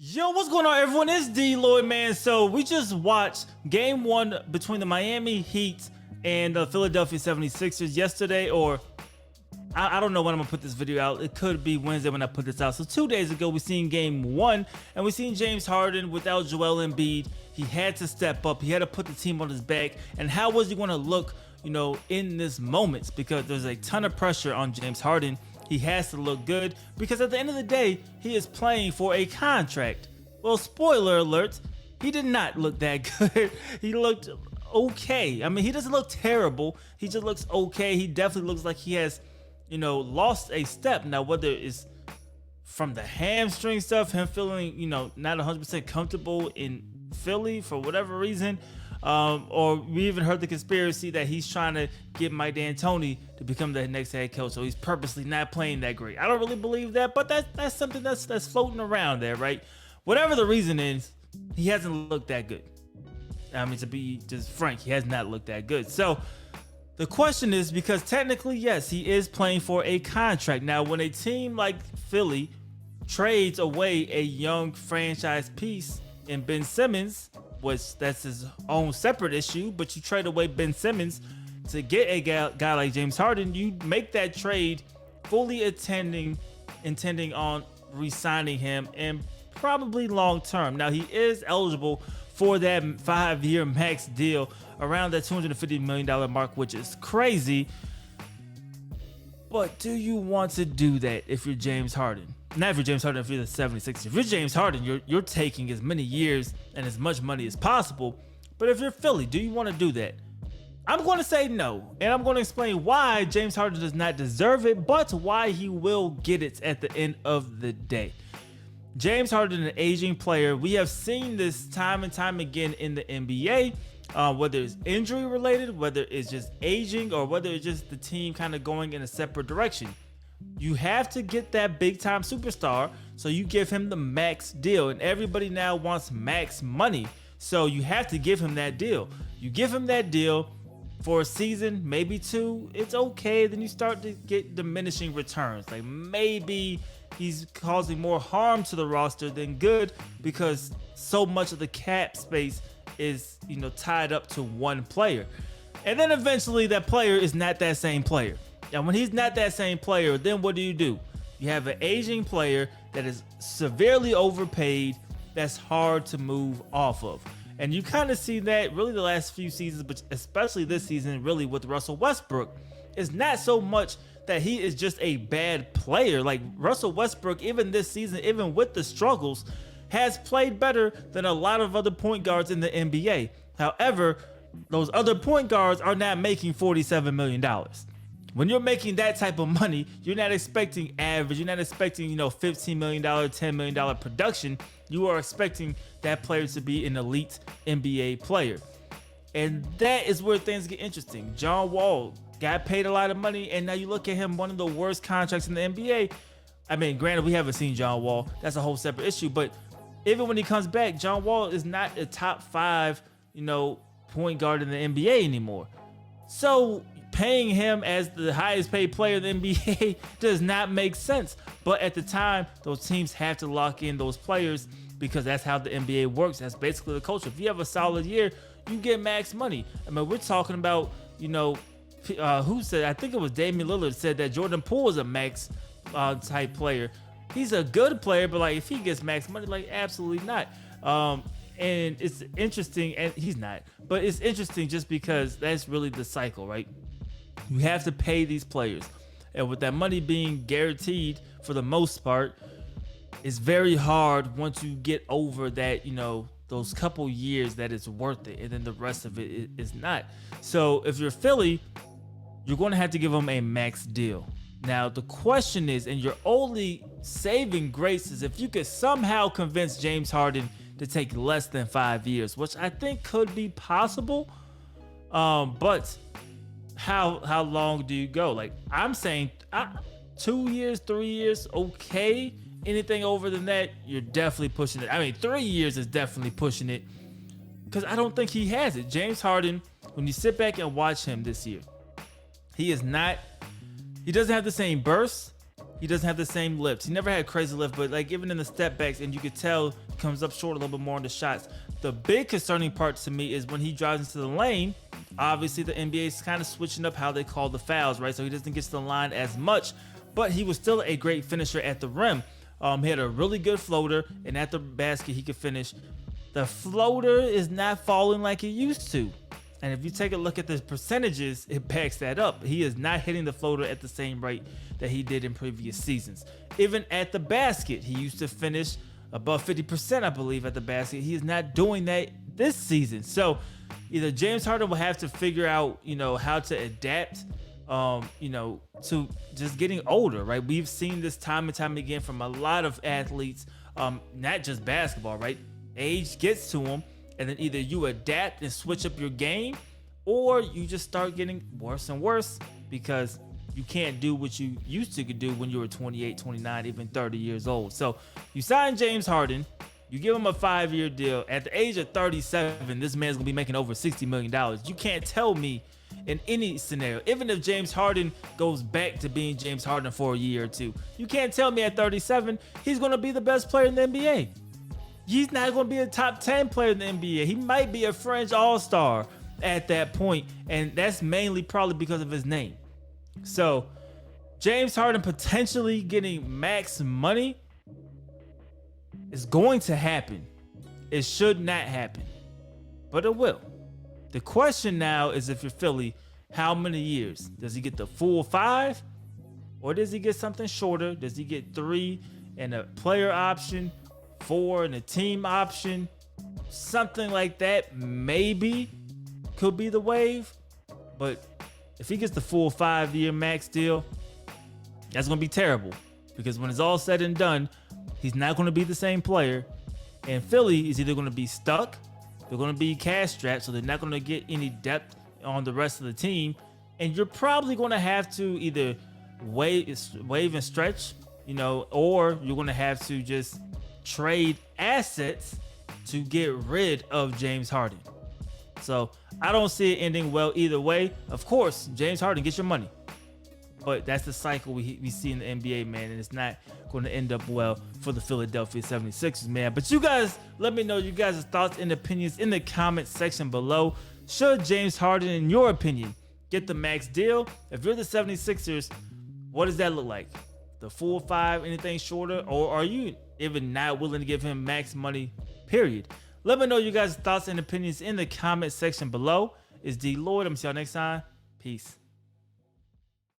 Yo, what's going on, everyone? It's DLloyd, man. So we just watched game one between the Miami Heat and the Philadelphia 76ers yesterday, or I don't know when I'm gonna put this video out. It could be Wednesday when I put this out. So 2 days ago, we seen game one, and we seen James Harden without Joel Embiid. He had to step up. He had to put the team on his back. And how was he gonna look, in this moment? Because there's a ton of pressure on James Harden. He has to look good because at the end of the day, he is playing for a contract. Well, spoiler alert, he did not look that good. He looked okay. I mean, he doesn't look terrible. He just looks okay. He definitely looks like he has, lost a step. Now, whether it's from the hamstring stuff, him feeling, not 100% comfortable in Philly for whatever reason, or we even heard the conspiracy that he's trying to get Mike D'Antoni to become the next head coach, so he's purposely not playing that great. I don't really believe that, but that's something that's floating around there, right? Whatever the reason is, he hasn't looked that good. I mean, to be just frank, he has not looked that good. So the question is, because technically, yes, he is playing for a contract. Now, when a team like Philly trades away a young franchise piece in Ben Simmons, which that's his own separate issue, but you trade away Ben Simmons to get a guy like James Harden, you make that trade fully intending on re-signing him and probably long term. Now, he is eligible for that 5-year max deal around that $250 million mark, which is crazy. But do you want to do that if you're James Harden? Not if you're James Harden, if you're the 76ers. If you're James Harden, you're taking as many years and as much money as possible. But if you're Philly, do you want to do that? I'm going to say no. And I'm going to explain why James Harden does not deserve it, but why he will get it at the end of the day. James Harden, an aging player. We have seen this time and time again in the NBA, whether it's injury related, whether it's just aging, or whether it's just the team kind of going in a separate direction. You have to get that big time superstar, so you give him the max deal, and everybody now wants max money, so you have to give him that deal. You give him that deal for a season, maybe two, it's okay. Then you start to get diminishing returns. Like, maybe he's causing more harm to the roster than good because so much of the cap space is, tied up to one player. And then eventually that player is not that same player. And when he's not that same player, then what do? You have an aging player that is severely overpaid, that's hard to move off of. And you kind of see that really the last few seasons, but especially this season, really with Russell Westbrook. It's not so much that he is just a bad player. Like, Russell Westbrook, even this season, even with the struggles, has played better than a lot of other point guards in the NBA. However, those other point guards are not making $47 million. When you're making that type of money, you're not expecting average. You're not expecting, $15 million, $10 million production. You are expecting that player to be an elite NBA player. And that is where things get interesting. John Wall got paid a lot of money, and now you look at him, one of the worst contracts in the NBA. I mean, granted, we haven't seen John Wall. That's a whole separate issue. But even when he comes back, John Wall is not a top 5, point guard in the NBA anymore. So paying him as the highest paid player in the NBA does not make sense. But at the time, those teams have to lock in those players because that's how the NBA works. That's basically the culture. If you have a solid year, you get max money. I mean, we're talking about, who said, I think it was Damian Lillard said that Jordan Poole is a max type player. He's a good player, but like, if he gets max money, like, absolutely not. And it's interesting, and he's not, but it's interesting just because that's really the cycle, right? You have to pay these players, and with that money being guaranteed for the most part, it's very hard once you get over that, those couple years that it's worth it, and then the rest of it is not. So if you're Philly, you're going to have to give them a max deal. Now the question is, and your only saving grace is if you could somehow convince James Harden to take less than 5 years, which I think could be possible. But how long do you go? Like, I'm saying 2 years, 3 years, okay. Anything over than that, you're definitely pushing it. I mean, 3 years is definitely pushing it because I don't think he has it. James Harden, when you sit back and watch him this year, he doesn't have the same burst. he doesn't have the same lifts. He never had crazy lift, but like even in the step backs, and you could tell he comes up short a little bit more on the shots. The big concerning part to me is when he drives into the lane. Obviously, the NBA is kind of switching up how they call the fouls, right? So he doesn't get to the line as much, but he was still a great finisher at the rim. He had a really good floater, and at the basket, he could finish. The floater is not falling like it used to. And if you take a look at the percentages, it backs that up. He is not hitting the floater at the same rate that he did in previous seasons. Even at the basket, he used to finish above 50%, I believe, at the basket. He is not doing that this season. So either James Harden will have to figure out, how to adapt, to just getting older, right? We've seen this time and time again from a lot of athletes, not just basketball, right? Age gets to them, and then either you adapt and switch up your game, or you just start getting worse and worse because you can't do what you used to do when you were 28, 29, even 30 years old. So you sign James Harden, you give him a 5-year deal. At the age of 37, this man's gonna be making over $60 million. You can't tell me in any scenario, even if James Harden goes back to being James Harden for a year or two, you can't tell me at 37 he's gonna be the best player in the NBA. He's not going to be a top 10 player in the NBA. He might be a fringe all-star at that point, and that's mainly probably because of his name. So James Harden potentially getting max money is going to happen. It should not happen, but it will. The question now is, if you're Philly, how many years? Does he get the full 5, or does he get something shorter? Does he get 3 and a player option, 4 and a team option? Something like that maybe could be the wave. But if he gets the full 5-year max deal, that's going to be terrible, because when it's all said and done, he's not going to be the same player. And Philly is either going to be stuck, they're going to be cash strapped, so they're not going to get any depth on the rest of the team, and you're probably going to have to either wave and stretch, or you're going to have to just trade assets to get rid of James Harden. So I don't see it ending well either way. Of course, James Harden, get your money, but that's the cycle we see in the NBA, man, and it's not going to end up well for the Philadelphia 76ers, man. But you guys, let me know you guys' thoughts and opinions in the comment section below. Should James Harden, in your opinion, get the max deal? If you're the 76ers, what does that look like? The full 5, anything shorter? Or are you even not willing to give him max money, period? Let me know you guys' thoughts and opinions in the comment section below. It's DLloyd. I'm see y'all next time. Peace.